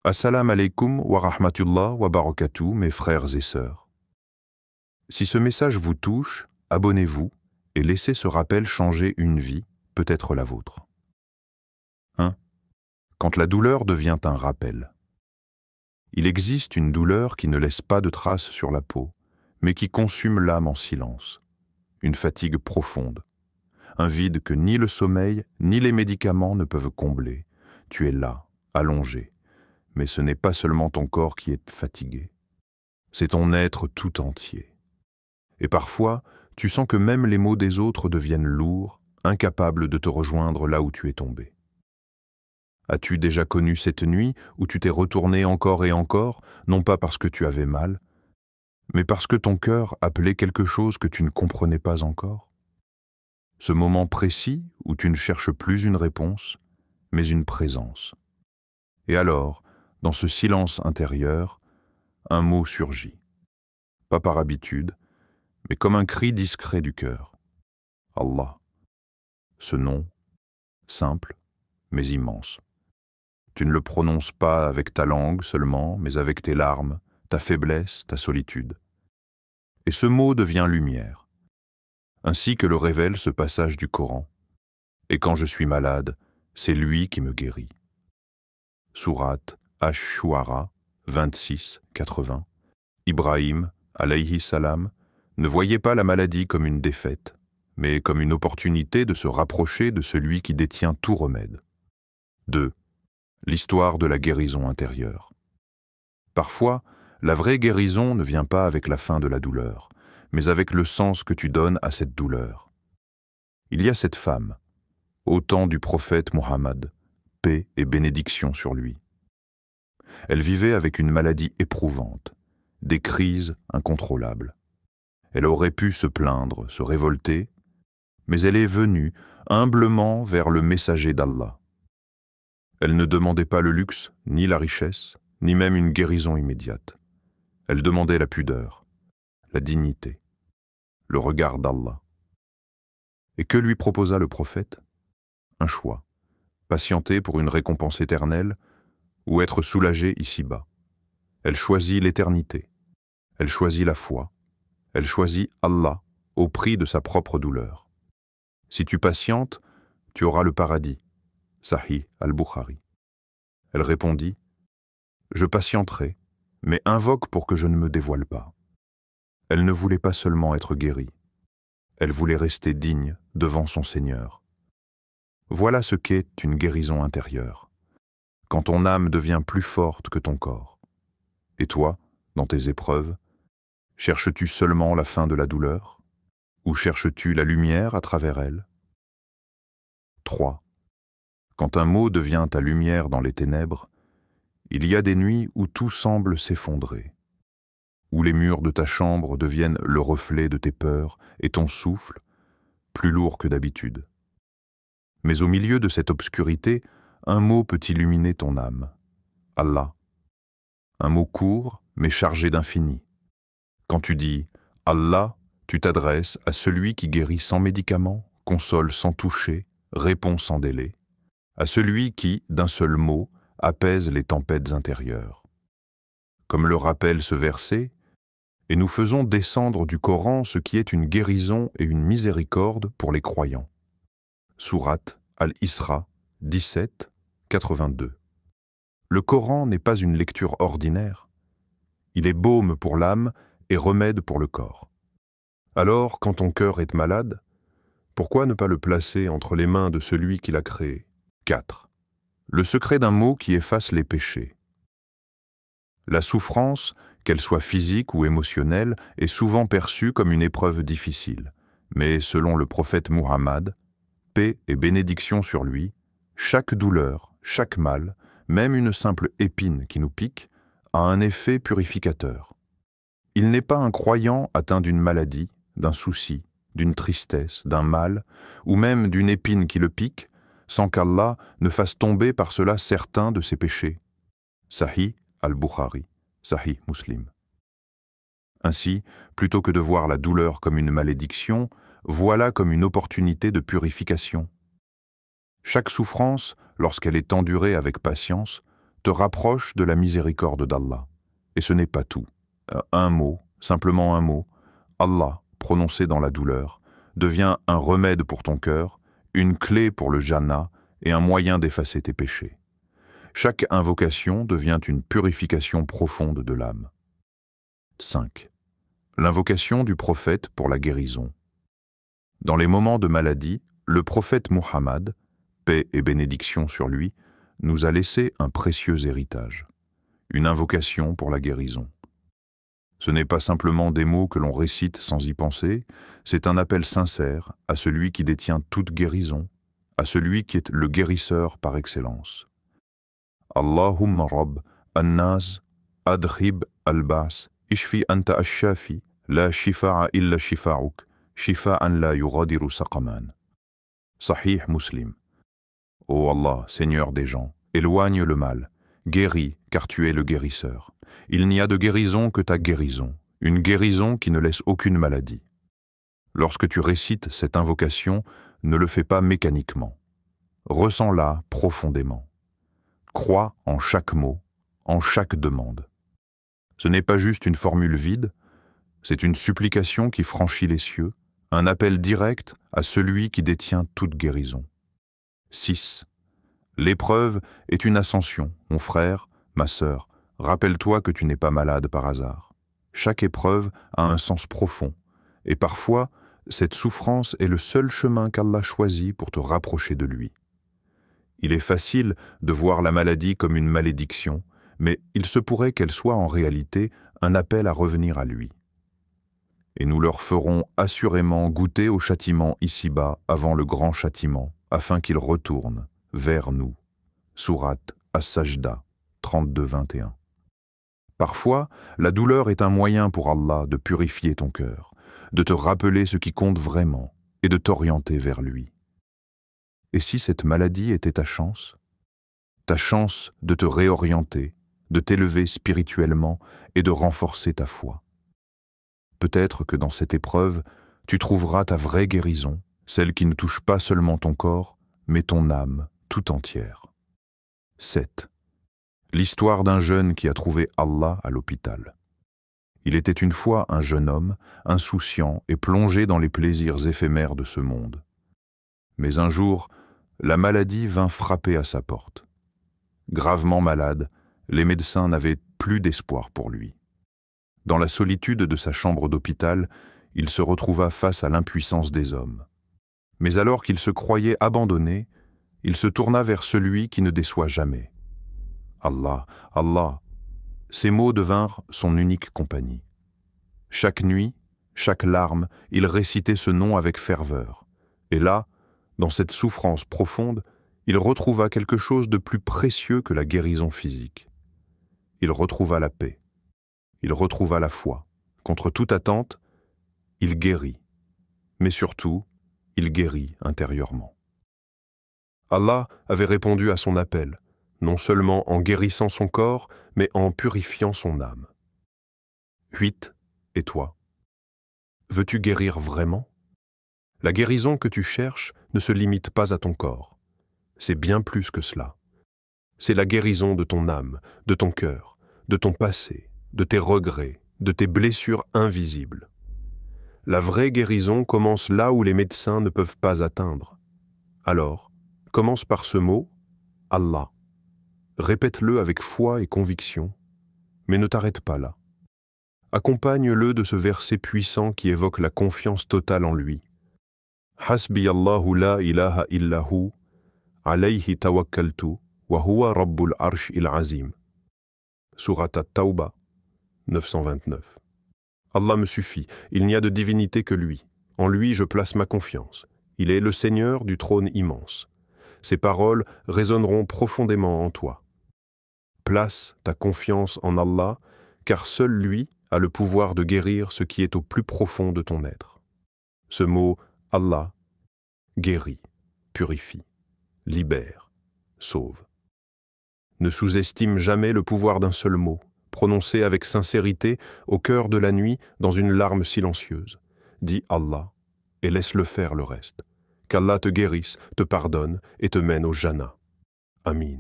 Assalamu alaikum wa rahmatullah wa barakatuh, mes frères et sœurs. Si ce message vous touche, abonnez-vous et laissez ce rappel changer une vie, peut-être la vôtre. 1. Quand la douleur devient un rappel. Il existe une douleur qui ne laisse pas de traces sur la peau, mais qui consume l'âme en silence. Une fatigue profonde. Un vide que ni le sommeil, ni les médicaments ne peuvent combler. Tu es là, allongé. Mais ce n'est pas seulement ton corps qui est fatigué. C'est ton être tout entier. Et parfois, tu sens que même les mots des autres deviennent lourds, incapables de te rejoindre là où tu es tombé. As-tu déjà connu cette nuit où tu t'es retourné encore et encore, non pas parce que tu avais mal, mais parce que ton cœur appelait quelque chose que tu ne comprenais pas encore? Ce moment précis où tu ne cherches plus une réponse, mais une présence. Et alors, dans ce silence intérieur, un mot surgit. Pas par habitude, mais comme un cri discret du cœur. Allah. Ce nom, simple, mais immense. Tu ne le prononces pas avec ta langue seulement, mais avec tes larmes, ta faiblesse, ta solitude. Et ce mot devient lumière, ainsi que le révèle ce passage du Coran. Et quand je suis malade, c'est lui qui me guérit. Sourate Ash-Shu'ara 26-80. Ibrahim, alayhi salam, ne voyait pas la maladie comme une défaite, mais comme une opportunité de se rapprocher de celui qui détient tout remède. 2. L'histoire de la guérison intérieure. Parfois, la vraie guérison ne vient pas avec la fin de la douleur, mais avec le sens que tu donnes à cette douleur. Il y a cette femme, au temps du prophète Muhammad, paix et bénédiction sur lui. Elle vivait avec une maladie éprouvante, des crises incontrôlables. Elle aurait pu se plaindre, se révolter, mais elle est venue humblement vers le messager d'Allah. Elle ne demandait pas le luxe, ni la richesse, ni même une guérison immédiate. Elle demandait la pudeur, la dignité, le regard d'Allah. Et que lui proposa le prophète? Un choix, patienter pour une récompense éternelle ou être soulagée ici-bas. Elle choisit l'éternité, elle choisit la foi, elle choisit Allah au prix de sa propre douleur. Si tu patientes, tu auras le paradis. Sahih al-Bukhari. Elle répondit, « Je patienterai, mais invoque pour que je ne me dévoile pas. » Elle ne voulait pas seulement être guérie, elle voulait rester digne devant son Seigneur. Voilà ce qu'est une guérison intérieure, quand ton âme devient plus forte que ton corps. Et toi, dans tes épreuves, cherches-tu seulement la fin de la douleur, ou cherches-tu la lumière à travers elle? 3. Quand un mot devient ta lumière dans les ténèbres, il y a des nuits où tout semble s'effondrer, où les murs de ta chambre deviennent le reflet de tes peurs et ton souffle, plus lourd que d'habitude. Mais au milieu de cette obscurité, un mot peut illuminer ton âme. Allah. Un mot court, mais chargé d'infini. Quand tu dis « Allah », tu t'adresses à celui qui guérit sans médicaments, console sans toucher, répond sans délai, à celui qui, d'un seul mot, apaise les tempêtes intérieures. Comme le rappelle ce verset, « Et nous faisons descendre du Coran ce qui est une guérison et une miséricorde pour les croyants. » Sourate Al-Isra 17, 82. Le Coran n'est pas une lecture ordinaire. Il est baume pour l'âme et remède pour le corps. Alors, quand ton cœur est malade, pourquoi ne pas le placer entre les mains de celui qui l'a créé? 4. Le secret d'un mot qui efface les péchés. La souffrance, qu'elle soit physique ou émotionnelle, est souvent perçue comme une épreuve difficile. Mais selon le prophète Muhammad, paix et bénédiction sur lui, chaque douleur, chaque mal, même une simple épine qui nous pique, a un effet purificateur. Il n'est pas un croyant atteint d'une maladie, d'un souci, d'une tristesse, d'un mal, ou même d'une épine qui le pique, sans qu'Allah ne fasse tomber par cela certains de ses péchés. Sahih al-Bukhari, Sahih Muslim. Ainsi, plutôt que de voir la douleur comme une malédiction, voilà comme une opportunité de purification. Chaque souffrance, lorsqu'elle est endurée avec patience, te rapproche de la miséricorde d'Allah. Et ce n'est pas tout. Un mot, simplement un mot, Allah, prononcé dans la douleur, devient un remède pour ton cœur, une clé pour le Jannah et un moyen d'effacer tes péchés. Chaque invocation devient une purification profonde de l'âme. 5. L'invocation du prophète pour la guérison. Dans les moments de maladie, le prophète Muhammad, paix et bénédiction sur lui, nous a laissé un précieux héritage, une invocation pour la guérison. Ce n'est pas simplement des mots que l'on récite sans y penser, c'est un appel sincère à celui qui détient toute guérison, à celui qui est le guérisseur par excellence. Allahumma Rabb, An-Nas, Adhib al-Bas, Ishfi anta ash-Shafi, la shifa'a illa shifa'uk, shifa'an la yughadiru saqaman. Sahih Muslim. Ô Allah, Seigneur des gens, éloigne le mal, guéris, car tu es le guérisseur. Il n'y a de guérison que ta guérison, une guérison qui ne laisse aucune maladie. Lorsque tu récites cette invocation, ne le fais pas mécaniquement. Ressens-la profondément. Crois en chaque mot, en chaque demande. Ce n'est pas juste une formule vide, c'est une supplication qui franchit les cieux, un appel direct à celui qui détient toute guérison. 6. L'épreuve est une ascension, mon frère, ma sœur. Rappelle-toi que tu n'es pas malade par hasard. Chaque épreuve a un sens profond, et parfois, cette souffrance est le seul chemin qu'Allah choisit pour te rapprocher de lui. Il est facile de voir la maladie comme une malédiction, mais il se pourrait qu'elle soit en réalité un appel à revenir à lui. Et nous leur ferons assurément goûter au châtiment ici-bas avant le grand châtiment, afin qu'ils retournent vers nous. Sourate As-Sajda 32-21. Parfois, la douleur est un moyen pour Allah de purifier ton cœur, de te rappeler ce qui compte vraiment et de t'orienter vers lui. Et si cette maladie était ta chance de te réorienter, de t'élever spirituellement et de renforcer ta foi. Peut-être que dans cette épreuve, tu trouveras ta vraie guérison, celle qui ne touche pas seulement ton corps, mais ton âme tout entière. 7. L'histoire d'un jeune qui a trouvé Allah à l'hôpital. Il était une fois un jeune homme, insouciant et plongé dans les plaisirs éphémères de ce monde. Mais un jour, la maladie vint frapper à sa porte. Gravement malade, les médecins n'avaient plus d'espoir pour lui. Dans la solitude de sa chambre d'hôpital, il se retrouva face à l'impuissance des hommes. Mais alors qu'il se croyait abandonné, il se tourna vers celui qui ne déçoit jamais. Allah, Allah. Ces mots devinrent son unique compagnie. Chaque nuit, chaque larme, il récitait ce nom avec ferveur. Et là, dans cette souffrance profonde, il retrouva quelque chose de plus précieux que la guérison physique. Il retrouva la paix. Il retrouva la foi. Contre toute attente, il guérit. Mais surtout, il guérit intérieurement. Allah avait répondu à son appel, non seulement en guérissant son corps, mais en purifiant son âme. 8. Et toi? Veux-tu guérir vraiment? La guérison que tu cherches ne se limite pas à ton corps. C'est bien plus que cela. C'est la guérison de ton âme, de ton cœur, de ton passé, de tes regrets, de tes blessures invisibles. La vraie guérison commence là où les médecins ne peuvent pas atteindre. Alors, commence par ce mot, Allah. Répète-le avec foi et conviction, mais ne t'arrête pas là. Accompagne-le de ce verset puissant qui évoque la confiance totale en lui. Hasbi Allahu la ilaha illahu, alayhi tawakkaltu, wa huwa rabbul arsh il-azim. Sourate At-Tawba 929. Allah me suffit, il n'y a de divinité que lui. En lui je place ma confiance. Il est le Seigneur du trône immense. Ses paroles résonneront profondément en toi. Place ta confiance en Allah, car seul lui a le pouvoir de guérir ce qui est au plus profond de ton être. Ce mot « Allah » guérit, purifie, libère, sauve. Ne sous-estime jamais le pouvoir d'un seul mot, prononcé avec sincérité au cœur de la nuit dans une larme silencieuse. Dis « Allah » et laisse-le faire le reste. Qu'Allah te guérisse, te pardonne et te mène au Jannah. Amin.